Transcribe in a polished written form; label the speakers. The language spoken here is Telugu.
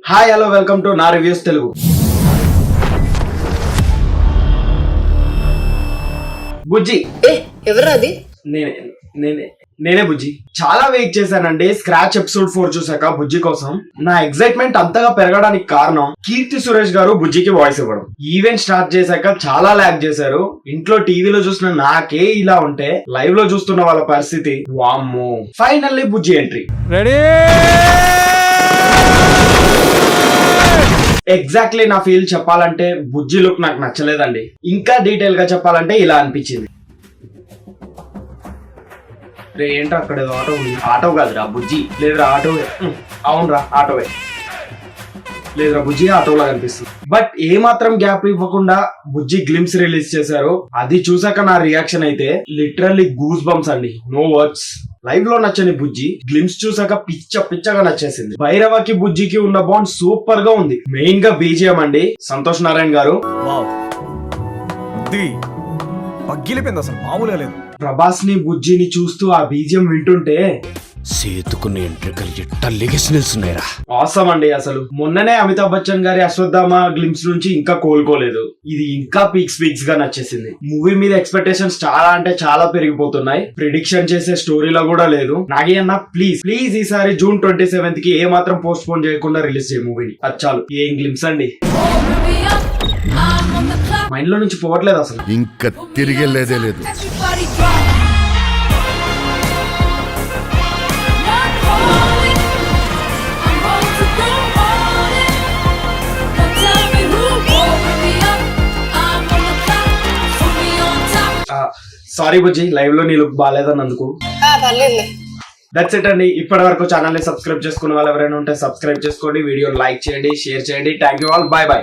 Speaker 1: హాయ్ హలో వెల్కమ్ టు నా రివ్యూస్ తెలుగు. బుజ్జి
Speaker 2: ఎవరది?
Speaker 1: నేనే బుజ్జి. చాలా వెయిట్ చేశానండి స్క్రాచ్ ఎపిసోడ్ 4 చూసాక బుజ్జి కోసం. నా ఎక్సైట్మెంట్ అంతగా పెరగడానికి కారణం కీర్తి సురేష్ గారు బుజ్జికి వాయిస్ ఇవ్వడం. ఈవెంట్ స్టార్ట్ చేశాక చాలా ల్యాగ్ చేశారు. ఇంట్లో టీవీలో చూసిన నాకే ఇలా ఉంటే లైవ్ లో చూస్తున్న వాళ్ళ పరిస్థితి వామ్మో. ఫైనల్లీ బుజ్జి ఎంట్రీ
Speaker 3: రెడీ.
Speaker 1: ఎగ్జాక్ట్లీ నా ఫీల్ చెప్పాలంటే బుజ్జి లుక్ నాకు నచ్చలేదండి. ఇంకా డీటెయిల్ గా చెప్పాలంటే ఇలా అనిపించింది. ఏంటో అక్కడ ఏదో ఆటో ఉంది. ఆటో కాదురా బుజ్జి. లేదురా ఆటోవే. అవునరా ఆటోవే. లేదురా బుజ్జి ఆటోలా కనిపిస్తుంది. బట్ ఏ మాత్రం గ్యాప్ ఇవ్వకుండా బుజ్జి గ్లిమ్స్ రిలీజ్ చేశారు. అది చూసాక నా రియాక్షన్ అయితే లిటరల్లీ గూస్ బంప్స్ అండి. No words. లైవ్ లో నచ్చని బుజ్జి గ్లిమ్స్ చూసాక పిచ్చగా నచ్చేసింది. భైరవకి బుజ్జికి ఉన్న బాండ్ సూపర్ గా ఉంది. మెయిన్ గా బీజిఎం అండి. సంతోష్ నారాయణ గారు
Speaker 3: పగ్గిలిపోయింది, అసలు మామూలుగా లేదు.
Speaker 1: ప్రభాస్ ని బుజ్జిని చూస్తూ ఆ బీజిఎం వింటుంటే
Speaker 4: సేతుకున్న ఎంట్రికలు ఎట్ట లెగసి నిల్చున్నాయిరా.
Speaker 1: ఆసమ్ అండి. అసలు మొన్ననే అమితాబ్ బచ్చన్ గారి అశ్వత్థామ గ్లిమ్స్ నుంచి ఇంకా కోలుకోలేదు. ఇది ఇంకా పీక్స్ గా నచ్చేసింది. మూవీ మీద ఎక్స్పెక్టేషన్స్ చాలా అంటే చాలా పెరిగిపోతున్నాయి. ప్రిడిక్షన్ చేసే స్టోరీలో కూడా లేదు. నాగే అన్న ప్లీజ్ ఈసారి జూన్ 27 కి ఏ మాత్రం పోస్ట్ పోన్ చేయకుండా రిలీజ్ చేయ మూవీని. అది చాలు. ఏం గ్లిమ్స్ అండి. మైండ్ లో నుంచి పోవట్లేదు అసలు.
Speaker 5: ఇంకా తిరిగేలేదే లేదు.
Speaker 1: సారీ బుజ్జి, లైవ్ లో నీ లుక్ బాగాలేదన్నందుకు. దట్స్ ఇట్ అండి. ఇప్పటి వరకు ఛానల్ ని సబ్స్క్రైబ్ చేసుకున్న వాళ్ళు ఎవరైనా ఉంటే సబ్స్క్రైబ్ చేసుకోండి. వీడియో లైక్ చేయండి, షేర్ చేయండి. Thank you all. బై.